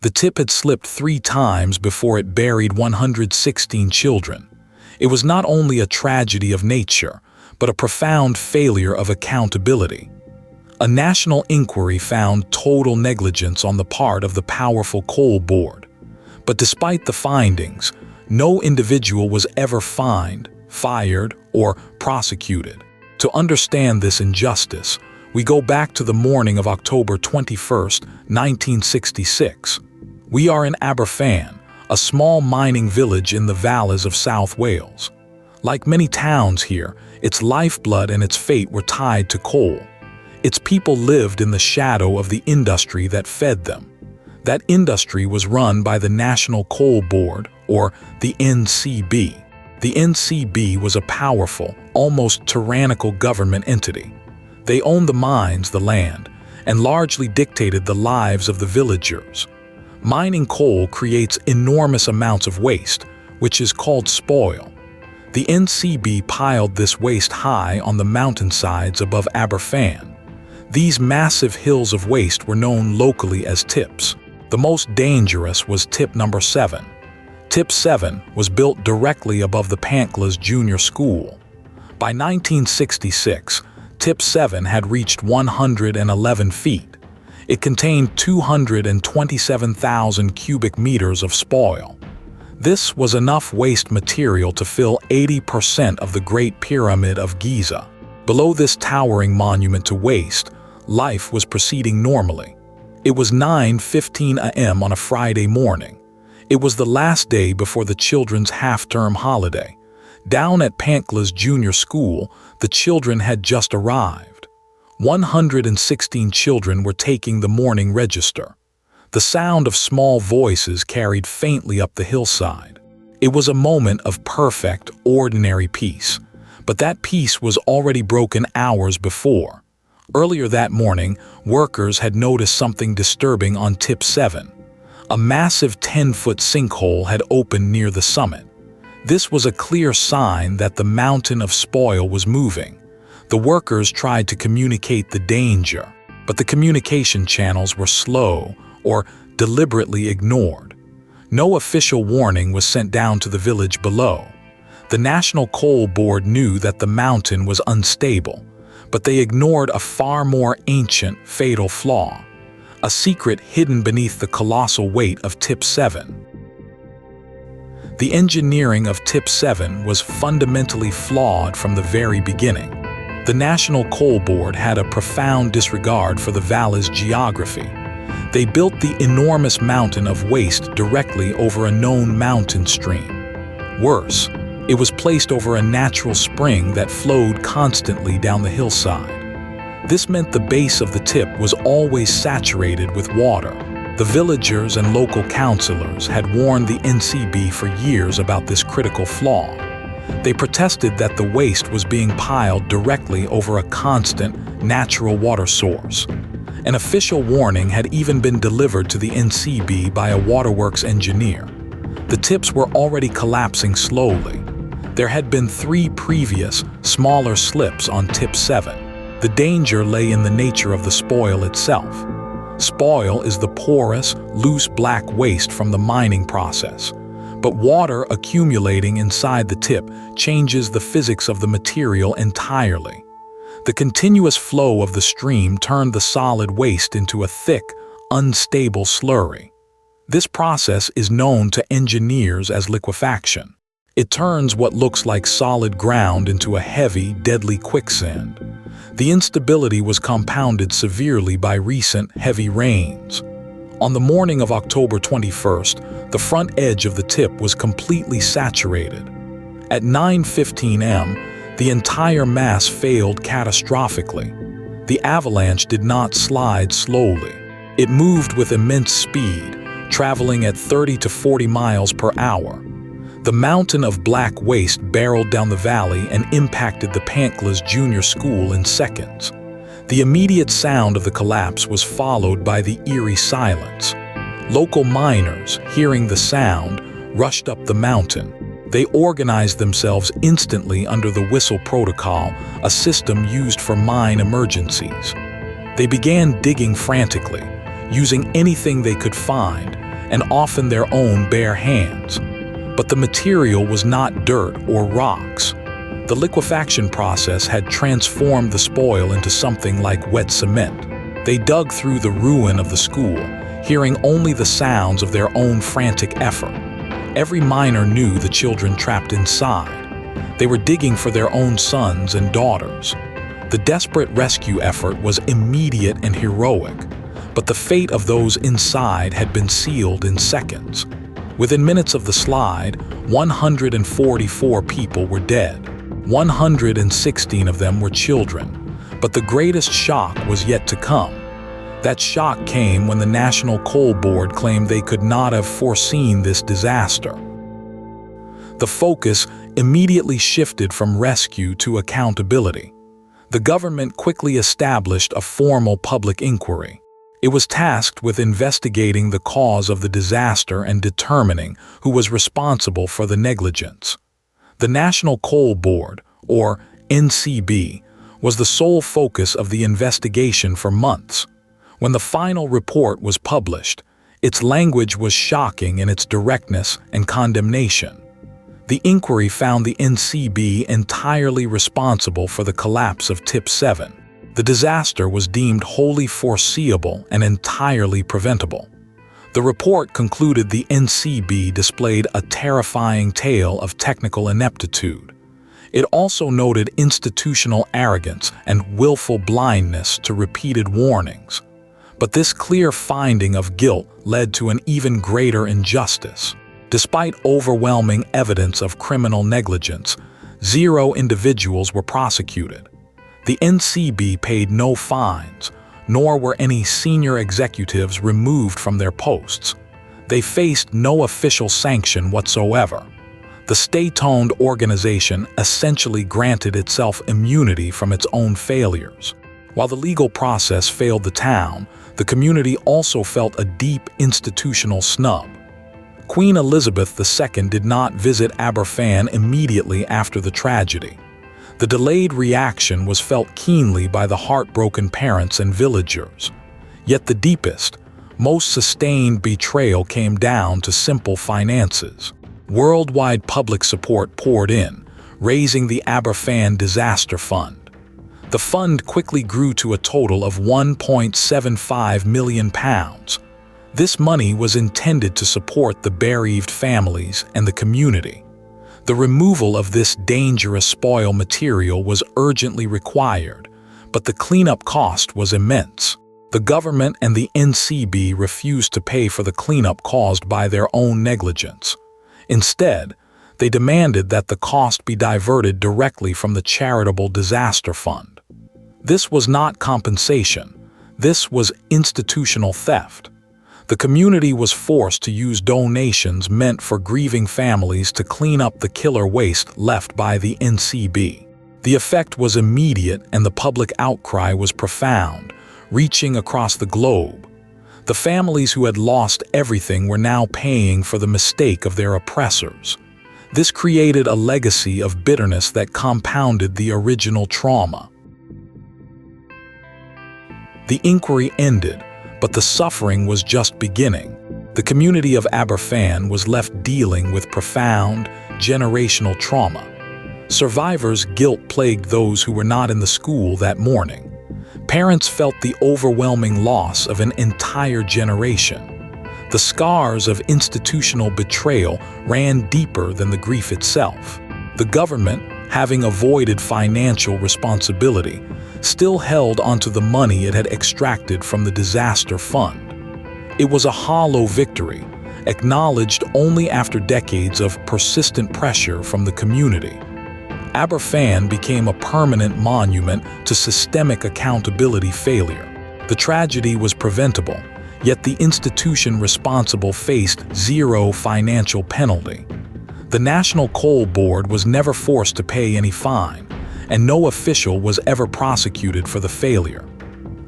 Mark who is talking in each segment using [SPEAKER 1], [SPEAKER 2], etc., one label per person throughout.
[SPEAKER 1] The tip had slipped 3 times before it buried 116 children. It was not only a tragedy of nature, but a profound failure of accountability. A national inquiry found total negligence on the part of the powerful coal board. But despite the findings, no individual was ever fined, fired, or prosecuted. To understand this injustice, we go back to the morning of October 21, 1966. We are in Aberfan, a small mining village in the valleys of South Wales. Like many towns here, its lifeblood and its fate were tied to coal. Its people lived in the shadow of the industry that fed them. That industry was run by the National Coal Board, or the NCB. The NCB was a powerful, almost tyrannical government entity. They owned the mines, the land, and largely dictated the lives of the villagers. Mining coal creates enormous amounts of waste, which is called spoil. The NCB piled this waste high on the mountainsides above Aberfan. These massive hills of waste were known locally as tips. The most dangerous was tip number 7. Tip 7 was built directly above the Panclas Junior School. By 1966, Tip 7 had reached 111 feet. It contained 227,000 cubic meters of spoil. This was enough waste material to fill 80% of the Great Pyramid of Giza. Below this towering monument to waste, life was proceeding normally. It was 9:15 a.m. on a Friday morning. It was the last day before the children's half-term holiday. Down at Panclas Junior School, the children had just arrived. 116 children were taking the morning register. The sound of small voices carried faintly up the hillside. It was a moment of perfect, ordinary peace. But that peace was already broken hours before. Earlier that morning, workers had noticed something disturbing on Tip 7. A massive 10-foot sinkhole had opened near the summit. This was a clear sign that the mountain of spoil was moving. The workers tried to communicate the danger, but the communication channels were slow or deliberately ignored. No official warning was sent down to the village below. The National Coal Board knew that the mountain was unstable, but they ignored a far more ancient fatal flaw, a secret hidden beneath the colossal weight of Tip 7. The engineering of Tip 7 was fundamentally flawed from the very beginning. The National Coal Board had a profound disregard for the valley's geography. They built the enormous mountain of waste directly over a known mountain stream. Worse, it was placed over a natural spring that flowed constantly down the hillside. This meant the base of the tip was always saturated with water. The villagers and local councillors had warned the NCB for years about this critical flaw. They protested that the waste was being piled directly over a constant, natural water source. An official warning had even been delivered to the NCB by a waterworks engineer. The tips were already collapsing slowly. There had been 3 previous, smaller slips on Tip 7. The danger lay in the nature of the spoil itself. Spoil is the porous, loose black waste from the mining process. But water accumulating inside the tip changes the physics of the material entirely. The continuous flow of the stream turned the solid waste into a thick, unstable slurry. This process is known to engineers as liquefaction. It turns what looks like solid ground into a heavy, deadly quicksand. The instability was compounded severely by recent heavy rains. On the morning of October 21st, the front edge of the tip was completely saturated. At 9:15 am, the entire mass failed catastrophically. The avalanche did not slide slowly. It moved with immense speed, traveling at 30 to 40 miles per hour. The mountain of black waste barreled down the valley and impacted the Panclas Junior School in seconds. The immediate sound of the collapse was followed by the eerie silence. Local miners, hearing the sound, rushed up the mountain. They organized themselves instantly under the whistle protocol, a system used for mine emergencies. They began digging frantically, using anything they could find, and often their own bare hands. But the material was not dirt or rocks. The liquefaction process had transformed the spoil into something like wet cement. They dug through the ruin of the school, hearing only the sounds of their own frantic effort. Every miner knew the children trapped inside. They were digging for their own sons and daughters. The desperate rescue effort was immediate and heroic, but the fate of those inside had been sealed in seconds. Within minutes of the slide, 144 people were dead. 116 of them were children. But the greatest shock was yet to come. That shock came when the National Coal Board claimed they could not have foreseen this disaster. The focus immediately shifted from rescue to accountability. The government quickly established a formal public inquiry. It was tasked with investigating the cause of the disaster and determining who was responsible for the negligence. The National Coal Board, or NCB, was the sole focus of the investigation for months. When the final report was published, its language was shocking in its directness and condemnation. The inquiry found the NCB entirely responsible for the collapse of Tip 7. The disaster was deemed wholly foreseeable and entirely preventable. The report concluded the NCB displayed a terrifying tale of technical ineptitude. It also noted institutional arrogance and willful blindness to repeated warnings. But this clear finding of guilt led to an even greater injustice. Despite overwhelming evidence of criminal negligence, 0 individuals were prosecuted. The NCB paid no fines, nor were any senior executives removed from their posts. They faced no official sanction whatsoever. The state-owned organization essentially granted itself immunity from its own failures. While the legal process failed the town, the community also felt a deep institutional snub. Queen Elizabeth II did not visit Aberfan immediately after the tragedy. The delayed reaction was felt keenly by the heartbroken parents and villagers. Yet the deepest, most sustained betrayal came down to simple finances. Worldwide public support poured in, raising the Aberfan Disaster Fund. The fund quickly grew to a total of £1.75 million. This money was intended to support the bereaved families and the community. The removal of this dangerous spoil material was urgently required, but the cleanup cost was immense. The government and the NCB refused to pay for the cleanup caused by their own negligence. Instead, they demanded that the cost be diverted directly from the charitable disaster fund. This was not compensation. This was institutional theft. The community was forced to use donations meant for grieving families to clean up the killer waste left by the NCB. The effect was immediate and the public outcry was profound, reaching across the globe. The families who had lost everything were now paying for the mistake of their oppressors. This created a legacy of bitterness that compounded the original trauma. The inquiry ended, but the suffering was just beginning. The community of Aberfan was left dealing with profound, generational trauma. Survivors' guilt plagued those who were not in the school that morning. Parents felt the overwhelming loss of an entire generation. The scars of institutional betrayal ran deeper than the grief itself. The government, having avoided financial responsibility, still held onto the money it had extracted from the disaster fund. It was a hollow victory, acknowledged only after decades of persistent pressure from the community. Aberfan became a permanent monument to systemic accountability failure. The tragedy was preventable, yet the institution responsible faced 0 financial penalty. The National Coal Board was never forced to pay any fine, and no official was ever prosecuted for the failure.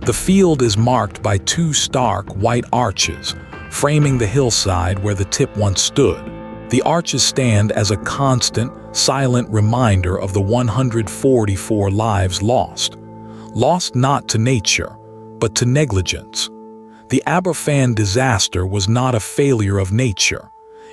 [SPEAKER 1] The field is marked by 2 stark white arches, framing the hillside where the tip once stood. The arches stand as a constant, silent reminder of the 144 lives lost not to nature, but to negligence. The Aberfan disaster was not a failure of nature.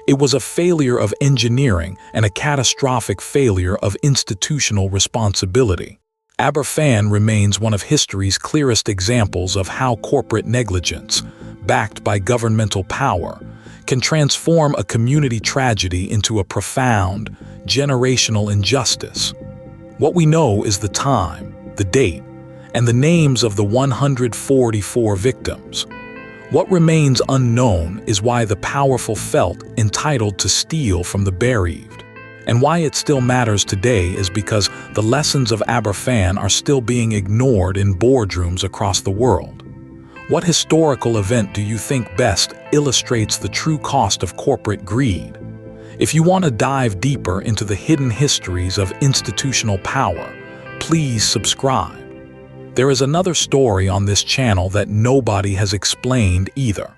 [SPEAKER 1] It was a failure of engineering and a catastrophic failure of institutional responsibility. Aberfan remains one of history's clearest examples of how corporate negligence, backed by governmental power, can transform a community tragedy into a profound, generational injustice. What we know is the time, the date, and the names of the 144 victims. What remains unknown is why the powerful felt entitled to steal from the bereaved. And why it still matters today is because the lessons of Aberfan are still being ignored in boardrooms across the world. What historical event do you think best illustrates the true cost of corporate greed? If you want to dive deeper into the hidden histories of institutional power, please subscribe. There is another story on this channel that nobody has explained either.